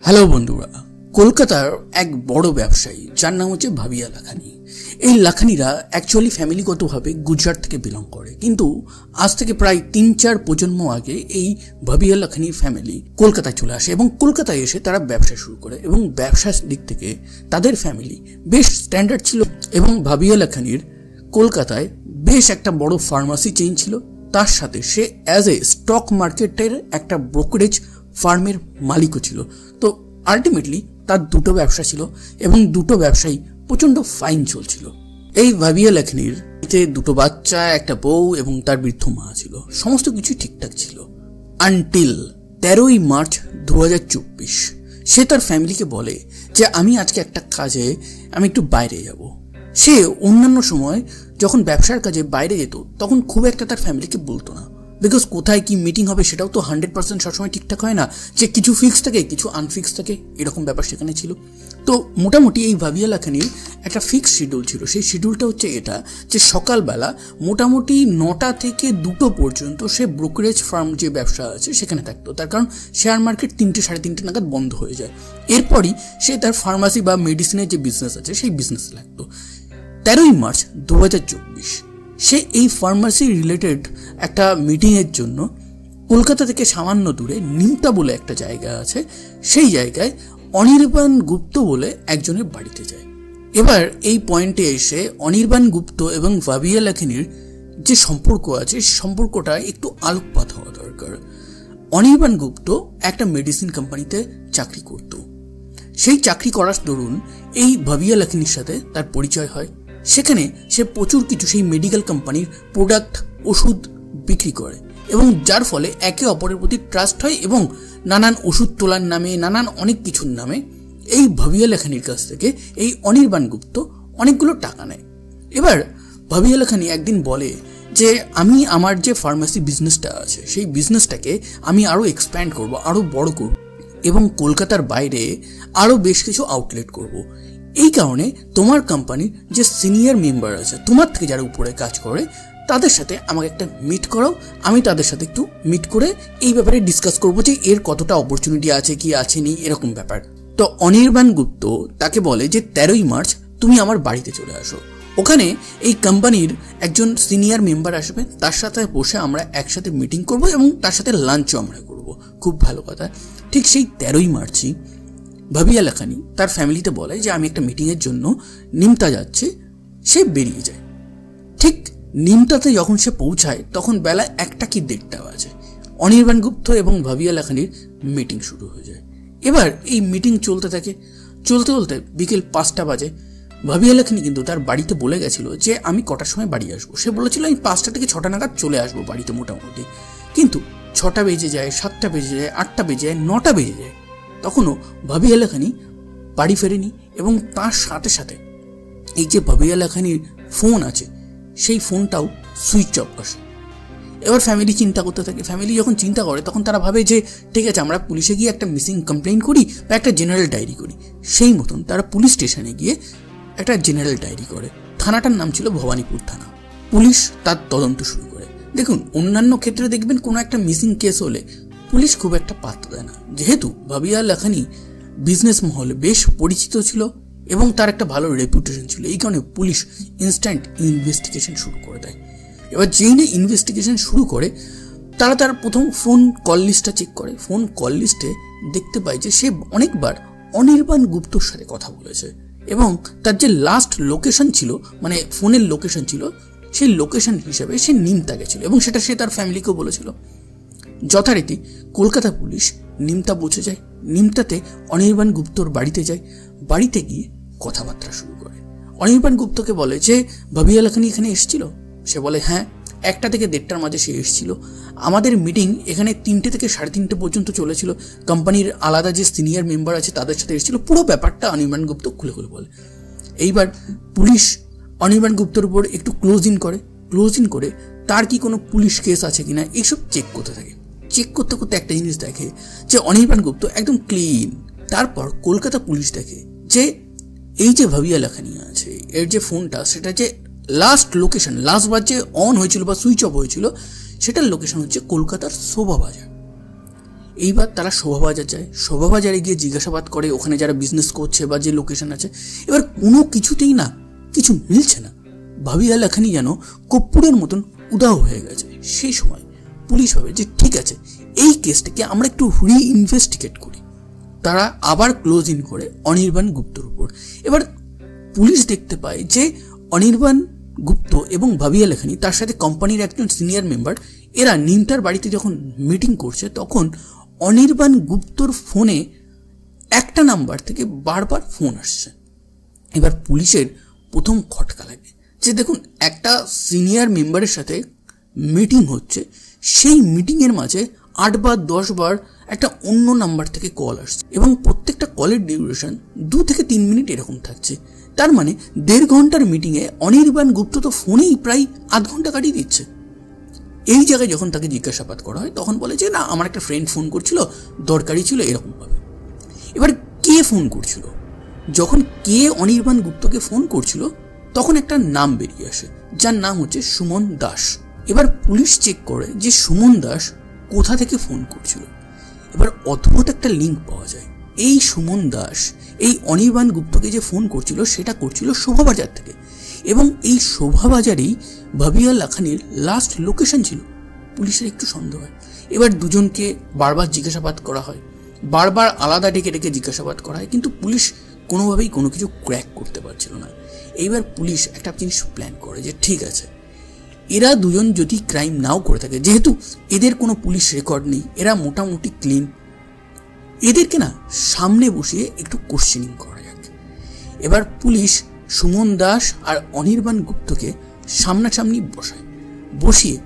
Hello বন্ধুরা, কলকাতার এক বড় ব্যবসায়ী যার নাম হচ্ছে ভাবিয়া লাখানি। এই লাখানিরা অ্যাকচুয়ালি ফ্যামিলিগতভাবে গুজরাট থেকে বিলং করে, কিন্তু আজ থেকে প্রায় ৩-৪ প্রজন্ম আগে এই ভাবিয়া লাখানির ফ্যামিলি কলকাতায় চলে আসে এবং কলকাতায় এসে তারা ব্যবসা শুরু করে এবং ব্যবসার দিক থেকে তাদের ফ্যামিলি বেশ স্ট্যান্ডার্ড ছিল। এবং ভাবিয়া লাখানির কলকাতায় বেশ একটা বড় ফার্মাসি চেইন ছিল, তার সাথে সে অ্যাজ এ স্টক মার্কেটের একটা ব্রোকারেজ ফার্মের মালিকও ছিল। তো আলটিমেটলি তার দুটো ব্যবসা ছিল এবং দুটো ব্যবসায়ী প্রচণ্ড ফাইন চলছিল। এই ভাবিয়া লাখানির দুটো বাচ্চা, একটা বউ এবং তার বৃদ্ধ মা ছিল। সমস্ত কিছু ঠিকঠাক ছিল আনটিল 13ই মার্চ 2024 সে তার ফ্যামিলিকে বলে যে আমি আজকে একটা কাজে একটু বাইরে যাব। সে অন্যান্য সময় যখন ব্যবসার কাজে বাইরে যেত তখন খুব একটা তার ফ্যামিলিকে বলতো না, বিকজ কোথায় কি মিটিং হবে সেটাও তো 100% সবসময় ঠিকঠাক হয় না, যে কিছু ফিক্স থাকে কিছু আনফিক্স থাকে, এরকম ব্যাপার সেখানে ছিল। তো মোটামুটি এই ভাবিয়া লাখানির একটা ফিক্সড শিডিউল ছিল। সেই শিডিউলটা হচ্ছে এটা যে সকালবেলা মোটামুটি 9টা থেকে 2টো পর্যন্ত সে ব্রোকারেজ ফার্ম যে ব্যবসা আছে সেখানে থাকতো, তার কারণ শেয়ার মার্কেট 3টে সাড়ে 3টে নাগাদ বন্ধ হয়ে যায়। এরপরই সে তার ফার্মাসি বা মেডিসিনের যে বিজনেস আছে সেই বিজনেসে লাগতো। 13ই মার্চ 2024 সে এই ফার্মাসি রিলেটেড একটা মিটিংয়ের জন্য কলকাতা থেকে সামান্য দূরে নিমতা বলে একটা জায়গা আছে, সেই জায়গায় অনির্বাণ গুপ্ত বলে একজনের বাড়িতে যায়। এবার এই পয়েন্টে এসে অনির্বাণ গুপ্ত এবং ভাবিয়া লাখানির যে সম্পর্ক আছে সেই সম্পর্কটা একটু আলোকপাত হওয়া দরকার। অনির্বাণ গুপ্ত একটা মেডিসিন কোম্পানিতে চাকরি করত। সেই চাকরি করার দরুন এই ভাবিয়া লাখানির সাথে তার পরিচয় হয়। সেখানে সে প্রচুর কিছু সেই মেডিকেল কোম্পানির প্রোডাক্ট, ওষুধ বিক্রি করে এবং যার ফলে একে অপরের প্রতি ট্রাস্ট হয় এবং নানান ওষুধ তোলার নামে, নানান অনেক কিছুর নামে এই ভাবিয়া লাখানির কাছ থেকে এই অনির্বাণ গুপ্ত অনেকগুলো টাকা নেয়। এবার ভাবিয়া লাখানি একদিন বলে যে আমি আমার যে ফার্মাসি বিজনেসটা আছে সেই বিজনেসটাকে আমি আরও এক্সপ্যান্ড করব, আরও বড় করব এবং কলকাতার বাইরে আরও বেশ কিছু আউটলেট করব। এই কারণে তোমার কোম্পানির যে সিনিয়র মেম্বার আছে, তোমার থেকে যারা উপরে কাজ করে, তাদের সাথে আমাকে একটা মিট করাও। আমি তাদের সাথে একটু মিট করে এই ব্যাপারে ডিসকাস করবো যে এর কতটা অপরচুনিটি আছে কি আছে নি, এরকম ব্যাপার। তো অনির্বাণ গুপ্ত তাকে বলে যে 13ই মার্চ তুমি আমার বাড়িতে চলে আসো, ওখানে এই কোম্পানির একজন সিনিয়র মেম্বার আসবে, তার সাথে বসে আমরা একসাথে মিটিং করব এবং তার সাথে লাঞ্চও আমরা করব। খুব ভালো কথা। ঠিক সেই 13ই মার্চই ভাবিয়া লাখানি তার ফ্যামিলিতে বলে যে আমি একটা মিটিংয়ের জন্য নিমতা যাচ্ছি। সে বেরিয়ে যায়। ঠিক নিমতাতে যখন সে পৌঁছায় তখন বেলা 1টা কি 1:30 বাজে। অনির্বাণ গুপ্ত এবং ভাবিয়া লাখানির মিটিং শুরু হয়ে যায়। এবার এই মিটিং চলতে থাকে, চলতে চলতে বিকেল 5টা বাজে। ভাবিয়া লাখানি কিন্তু তার বাড়িতে বলে গেছিল যে আমি কটার সময় বাড়ি আসবো। সে বলেছিল আমি 5টা থেকে 6টা নাগাদ চলে আসবো বাড়িতে মোটামুটি, কিন্তু 6টা বেজে যায়, 7টা বেজে যায়, 8টা বেজে যায়, 9টা বেজে যায়, তখনও ভাবিয়া লাখানি বাড়ি ফেরেনি। এবং তার সাথে সাথে এই যে ভাবিয়া লাখানির ফোন আছে সেই ফোনটাও সুইচ অফ আসে। এবার ফ্যামিলি চিন্তা করতে থাকে। ফ্যামিলি যখন চিন্তা করে তখন তারা ভাবে যে ঠিক আছে আমরা পুলিশে গিয়ে একটা মিসিং কমপ্লেন করি বা একটা জেনারেল ডায়েরি করি। সেই মতন তারা পুলিশ স্টেশনে গিয়ে একটা জেনারেল ডায়েরি করে। থানাটার নাম ছিল ভবানীপুর থানা। পুলিশ তার তদন্ত শুরু করে। দেখুন, অন্যান্য ক্ষেত্রে দেখবেন কোনো একটা মিসিং কেস হলে পুলিশ খুব একটা পাত্তা দেয় না, যেহেতু ভাবিয়া লাখানি বিজনেস মহলে বেশ পরিচিত ছিল এবং তার একটা ভালো রেপুটেশন ছিল। এই কারণে পুলিশ ইনস্ট্যান্ট ইনভেস্টিগেশন শুরু করে দেয়। এবার যেই না ইনভেস্টিগেশন শুরু করে তারা তার প্রথম ফোন কল লিস্টটা চেক করে। ফোন কল লিস্টে দেখতে পায় যে সে অনেকবার অনির্বাণ গুপ্তর সাথে কথা বলেছে এবং তার যে লাস্ট লোকেশন ছিল, মানে ফোনের লোকেশন ছিল, সেই লোকেশন হিসেবে সে নিমতা গেছিল এবং সেটা সে তার ফ্যামিলিকেও বলেছিল। যথারীতি কলকাতা পুলিশ নিমতা পৌঁছে যায়। নিমতাতে অনির্বাণ গুপ্তর বাড়িতে যায়। বাড়িতে গিয়ে কথাবার্তা শুরু করে। অনির্বাণ গুপ্তকে বলে যে ভাবিয়া লাখানি এখানে এসেছিল। সে বলে হ্যাঁ, 1টা থেকে 1:30টার মাঝে সে এসেছিল। আমাদের মিটিং এখানে 3টে থেকে 3:30 পর্যন্ত চলেছিল। কোম্পানির আলাদা যে সিনিয়র মেম্বার আছে তাদের সাথে এসেছিল। পুরো ব্যাপারটা অনির্বাণ গুপ্ত খুলে খুলে বলে। এইবার পুলিশ অনির্বাণ গুপ্তর উপর একটু ক্লোজ ইন করে তার কি কোনো পুলিশ কেস আছে কিনা এইসব চেক করতে থাকে। চেক করতে করতে একটা জিনিস দেখে যে অনির্বাণ গুপ্ত একদম ক্লিন। তারপর কলকাতা পুলিশ দেখে যে এই যে ভাবিয়া লাখানি আছে এর যে ফোনটা, সেটা যে লাস্ট লোকেশন, লাস্টবার যে অন হয়েছিল বা সুইচ অফ হয়েছিল সেটার লোকেশন হচ্ছে কলকাতার শোভা বাজার। এইবার তারা শোভাবাজার যায়, শোভাবাজারে গিয়ে জিজ্ঞাসাবাদ করে ওখানে যারা বিজনেস করছে বা যে লোকেশন আছে। এবার কোনো কিছুতেই না কিছু মিলছে না। ভাবিয়া লাখানি যেন কর্পূরের মতন উদাও হয়ে গেছে। সেই সময় পুলিশ ভাবে যে ঠিক আছে, এই কেসটাকে আমরা একটু ইনভেস্টিগেট করি। তারা আবার ক্লোজ ইন করে অনির্বাণ গুপ্তর উপর। এবার পুলিশ দেখতে পায় যে অনির্বাণ গুপ্ত এবং ভাবিয়া লাখানি তার সাথে কোম্পানির একজন সিনিয়র মেম্বার এরা নিমতার বাড়িতে যখন মিটিং করছে, তখন অনির্বাণ গুপ্তর ফোনে একটা নাম্বার থেকে বারবার ফোন আসছে। এবার পুলিশের প্রথম খটকা লাগে যে দেখুন, একটা সিনিয়র মেম্বারের সাথে মিটিং হচ্ছে, সেই মিটিংয়ের মাঝে 8 বার 10 বার একটা অন্য নাম্বার থেকে কল আসছে এবং প্রত্যেকটা কলের ডিউরেশন 2 থেকে 3 মিনিট এরকম থাকছে। তার মানে 1.5 ঘন্টার মিটিংয়ে অনির্বাণ গুপ্ত তো ফোনেই প্রায় আধ ঘন্টা কাটিয়ে দিচ্ছে। এই জায়গায় যখন তাকে জিজ্ঞাসাবাদ করা হয় তখন বলে যে না, আমার একটা ফ্রেন্ড ফোন করছিল, দরকারি ছিল, এরকমভাবে। এবার কে ফোন করছিল? যখন কে অনির্বাণ গুপ্তকে ফোন করছিল তখন একটা নাম বেরিয়ে আসে, যার নাম হচ্ছে সুমন দাস। এবার পুলিশ চেক করে যে সুমন দাস কোথা থেকে ফোন করছিল। এবার অদ্ভুত একটা লিঙ্ক পাওয়া যায়। এই সুমন দাস এই অনির্বাণ গুপ্তকে যে ফোন করছিল সেটা করছিল শোভাবাজার থেকে, এবং এই শোভাবাজারেই ভাবিয়া লাখানির লাস্ট লোকেশন ছিল। পুলিশের একটু সন্দেহ হয়। এবার দুজনকে বারবার জিজ্ঞাসাবাদ করা হয়, বারবার আলাদা ডেকে ডেকে জিজ্ঞাসাবাদ করা হয়, কিন্তু পুলিশ কোনোভাবেই কোনো কিছু ক্র্যাক করতে পারছিল না। এইবার পুলিশ একটা জিনিস প্ল্যান করে যে ঠিক আছে, এরা দুজন যদি ক্রাইম নাও করে থাকে, যেহেতু এদের কোনো পুলিশ রেকর্ড নেই, এরা মোটামুটি ক্লিন, এদেরকে না সামনে বসিয়ে একটু কোশ্চেনিং করা যাক। এবার পুলিশ সুমন দাস আর অনির্বাণ গুপ্তকে সামনাসামনি বসিয়ে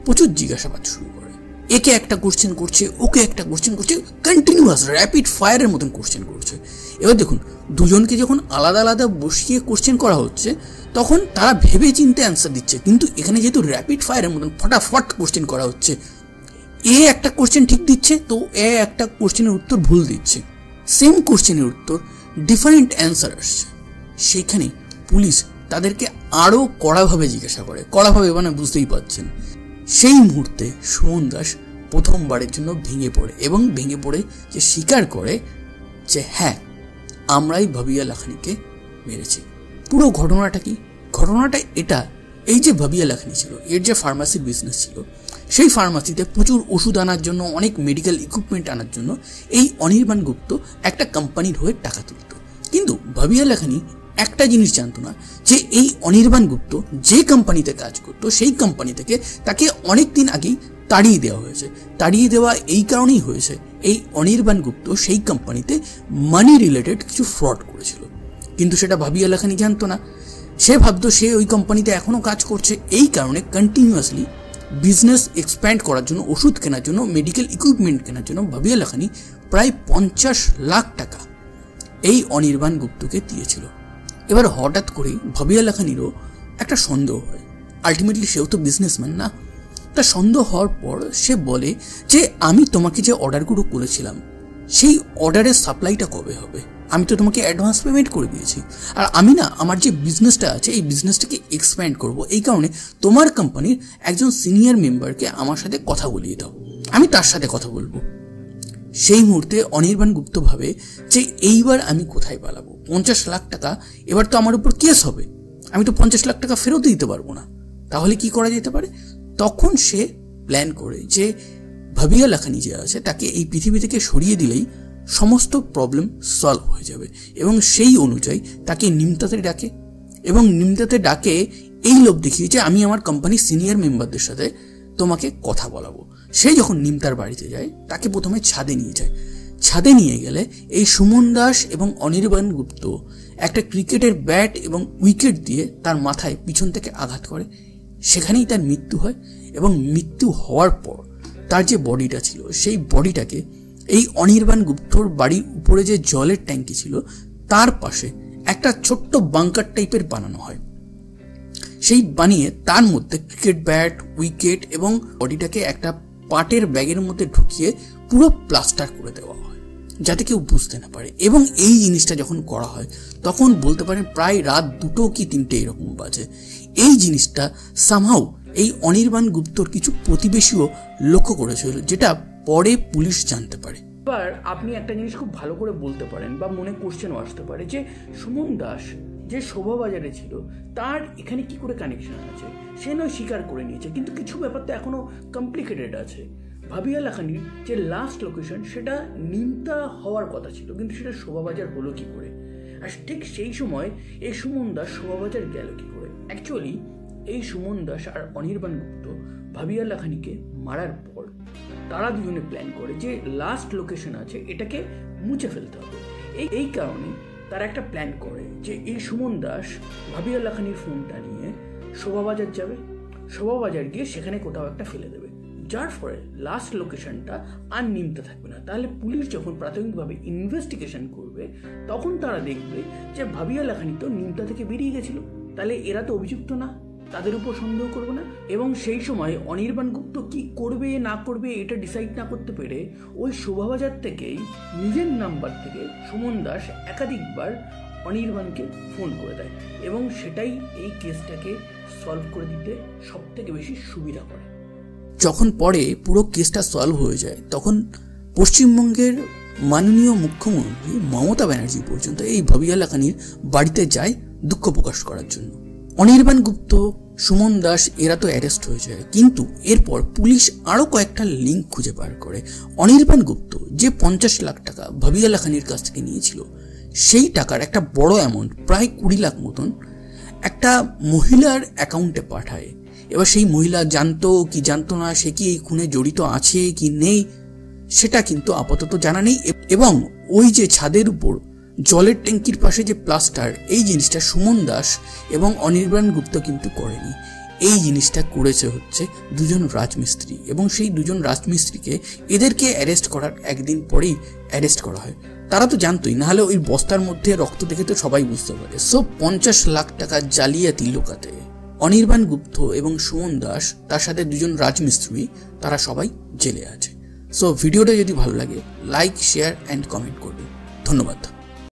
প্রচুর জিজ্ঞাসাবাদ শুরু করে। একে একটা কোশ্চেন করছে, ওকে একটা কোশ্চেন করছে, কন্টিনিউয়াস র্যাপিড ফায়ারের মতন কোশ্চেন করছে। এবার দেখুন, দুজনকে যখন আলাদা আলাদা বসিয়ে কোশ্চেন করা হচ্ছে তখন তারা ভেবে চিন্তে অ্যান্সার দিচ্ছে, কিন্তু এখানে যেহেতু র্যাপিড ফায়ারের মতন ফটাফট কোশ্চেন করা হচ্ছে, এ একটা কোশ্চেন ঠিক দিচ্ছে তো এ একটা কোশ্চেনের উত্তর ভুল দিচ্ছে, সেম কোশ্চেনের উত্তর ডিফারেন্ট অ্যান্সার আসছে। সেইখানে পুলিশ তাদেরকে আরও কড়াভাবে জিজ্ঞাসা করে, কড়াভাবে মানে বুঝতেই পারছেন। সেই মুহূর্তে সুমন দাস প্রথমবারের জন্য ভেঙে পড়ে এবং ভেঙে পড়ে যে স্বীকার করে যে হ্যাঁ, আমরাই ভাবিয়া লাখানিকে মেরেছি। পুরো ঘটনাটা কি? ঘটনাটা এটা, এই যে ভাবিয়া লাখানি ছিল, এর যে ফার্মাসির বিজনেস ছিল, সেই ফার্মাসিতে প্রচুর ওষুধ আনার জন্য, অনেক মেডিকেল ইকুইপমেন্ট আনার জন্য এই অনির্বাণ গুপ্ত একটা কোম্পানির হয়ে টাকা তুলত। কিন্তু ভাবিয়া লাখানি একটা জিনিস জানতো না যে এই অনির্বাণ গুপ্ত যে কোম্পানিতে কাজ করতো সেই কোম্পানি থেকে তাকে অনেক দিন আগেই তাড়িয়ে দেওয়া হয়েছে। তাড়িয়ে দেওয়া এই কারণেই হয়েছে, এই অনির্বাণ গুপ্ত সেই কোম্পানিতে মানি রিলেটেড কিছু ফ্রড করেছিল, কিন্তু সেটা ভাবিয়া লাখানি জানতো না। সে ভাবতো সে ওই কোম্পানিতে এখনও কাজ করছে। এই কারণে কন্টিনিউয়াসলি বিজনেস এক্সপ্যান্ড করার জন্য, ওষুধ কেনার জন্য, মেডিকেল ইকুইপমেন্ট কেনার জন্য ভাবিয়া লাখানি প্রায় 50 লাখ টাকা এই অনির্বাণ গুপ্তকে দিয়েছিল। এবার হঠাৎ করেই ভাবিয়া লাখানিরও একটা সন্দেহ হয়। আলটিমেটলি সেও তো বিজনেসম্যান না। তা সন্দেহ হওয়ার পর সে বলে যে আমি তোমাকে যে অর্ডারগুলো করেছিলাম সেই অর্ডারের সাপ্লাইটা কবে হবে? আমি তো তোমাকে অ্যাডভান্স পেমেন্ট করে দিয়েছি, আর আমি না আমার যে বিজনেসটা আছে এই বিজনেসটাকে এক্সপ্যান্ড করব, এই কারণে তোমার কোম্পানির একজন সিনিয়র মেম্বারকে আমার সাথে কথা বলিয়ে দাও, আমি তার সাথে কথা বলবো। সেই মুহূর্তে অনির্বাণ গুপ্ত ভাবে যে এইবার আমি কোথায় পালাবো? 50 লাখ টাকা, এবার তো আমার উপর কেস হবে, আমি তো 50 লাখ টাকা ফেরত দিতে পারবো না। তাহলে কি করা যেতে পারে? তখন সে প্ল্যান করে যে ভাবিয়া লাখানি যে আছে তাকে এই পৃথিবী থেকে সরিয়ে দিলেই সমস্ত প্রবলেম সলভ হয়ে যাবে, এবং সেই অনুযায়ী তাকে নিমতাতে ডাকে, এবং নিমতাতে ডাকে এই লোভ দেখিয়ে যে আমি আমার কোম্পানির সিনিয়র মেম্বারদের সাথে তোমাকে কথা বলাবো। সে যখন নিমতার বাড়িতে যায় তাকে প্রথমে ছাদে নিয়ে যায়। ছাদে নিয়ে গেলে এই সুমন দাস এবং অনির্বাণ গুপ্ত একটা ক্রিকেটের ব্যাট এবং উইকেট দিয়ে তার মাথায় পিছন থেকে আঘাত করে। সেখানেই তার মৃত্যু হয়, এবং মৃত্যু হওয়ার পর তার যে বডিটা ছিল সেই বডিটাকে এই অনির্বাণ গুপ্তর বাড়ির উপরে যে জলের ট্যাঙ্কি ছিল তার পাশে একটা ছোট্ট বাংকার টাইপের বানানো হয়। সেই বানিয়ে তার মধ্যে ক্রিকেট ব্যাট, উইকেট এবং বডিটাকে একটা পাটের ব্যাগের মধ্যে ঢুকিয়ে পুরো প্লাস্টার করে দেওয়া হয় যাতে কেউ বুঝতে না পারে। এবং এই জিনিসটা যখন করা হয় তখন বলতে পারেন প্রায় রাত 2টো কি 3টে এরকম বাজে। এই জিনিসটা সামহাউ এই অনির্বাণ গুপ্তর কিছু প্রতিবেশীও লক্ষ্য করেছিল, যেটা পরে পুলিশ জানতে পারে। এবার আপনি একটা জিনিস খুব ভালো করে বলতে পারেন বা মনে কোশ্চেনও আসতে পারে যে সুমন দাস যে শোভাবাজারে ছিল তার এখানে কি করে কানেকশন আছে। সে নয় স্বীকার করে নিয়েছে, কিন্তু কিছু ব্যাপার তো এখনো কমপ্লিকেটেড আছে। ভাবিয়া লাখানির যে লাস্ট লোকেশন সেটা নিমতা হওয়ার কথা ছিল, কিন্তু সেটা শোভাবাজার হলো কি করে, আর ঠিক সেই সময় এই সুমন দাস শোভাবাজার গেল কি করে। অ্যাকচুয়ালি এই সুমন দাস আর অনির্বাণ গুপ্ত ভাবিয়া লাখানিকে মারার পর তারা দুজনে প্ল্যান করে যে লাস্ট লোকেশন আছে এটাকে মুছে ফেলতে হবে। এই কারণে তারা একটা প্ল্যান করে যে এই সুমন দাস ভাবিয়া লাখানির ফোনটা নিয়ে শোভাবাজার যাবে, শোভাবাজার গিয়ে সেখানে কোথাও একটা ফেলে দেবে, যার ফলে লাস্ট লোকেশনটা আর নিমতে থাকবে না। তাহলে পুলিশ যখন প্রাথমিকভাবে ইনভেস্টিগেশন করবে তখন তারা দেখবে যে ভাবিয়া লাখানি তো নিমতা থেকে বেরিয়ে গেছিল, তাহলে এরা তো অভিযুক্ত না, তাদের উপর সন্দেহ করবে না। এবং সেই সময় অনির্বাণ গুপ্ত কি করবে না করবে এটা ডিসাইড না করতে পেরে ওই শোভাবাজার থেকেই নিজের নাম্বার থেকে সুমন দাস একাধিকবার অনির্বাণকে ফোন করে দেয়, এবং সেটাই এই কেসটাকে সলভ করে দিতে সব থেকে বেশি সুবিধা করে। যখন পরে পুরো কেসটা সলভ হয়ে যায় তখন পশ্চিমবঙ্গের মাননীয় মুখ্যমন্ত্রী মমতা ব্যানার্জি পর্যন্ত এই ভাবিয়া লাখানির বাড়িতে যায় দুঃখ প্রকাশ করার জন্য। অনির্বাণ গুপ্ত, সুমন দাস এরা তো অ্যারেস্ট হয়ে যায়, কিন্তু এরপর পুলিশ আরও কয়েকটা লিঙ্ক খুঁজে বার করে। অনির্বাণ গুপ্ত যে 50 লাখ টাকা ভাবিয়া লাখানির কাছ থেকে নিয়েছিল সেই টাকার একটা বড় অ্যামাউন্ট, প্রায় 20 লাখ মতন, একটা মহিলার অ্যাকাউন্টে পাঠায়। এবার সেই মহিলা জানতো কি জানতো না, সে কি এই খুনে জড়িত আছে কি নেই সেটা কিন্তু আপাতত জানা নেই। এবং ওই যে ছাদের উপর জলের ট্যাঙ্কির পাশে যে প্লাস্টার, এই জিনিসটা সুমন দাস এবং অনির্বাণ গুপ্ত কিন্তু করেনি। এই জিনিসটা করেছে হচ্ছে দুজন রাজমিস্ত্রি, এবং সেই দুজন রাজমিস্ত্রিকে এদেরকে অ্যারেস্ট করার একদিন পরেই অ্যারেস্ট করা হয়। তারা তো জানতোই, নাহলে ওই বস্তার মধ্যে রক্ত দেখে তো সবাই বুঝতে পারে। সো 50 লাখ টাকা জালিয়াতি লোকাতে অনির্বাণ গুপ্ত এবং সুমন দাস, তার সাথে দুজন রাজমিস্ত্রি, তারা সবাই জেলে আছে। সো ভিডিওটা যদি ভালো লাগে লাইক, শেয়ার অ্যান্ড কমেন্ট করবেন। ধন্যবাদ।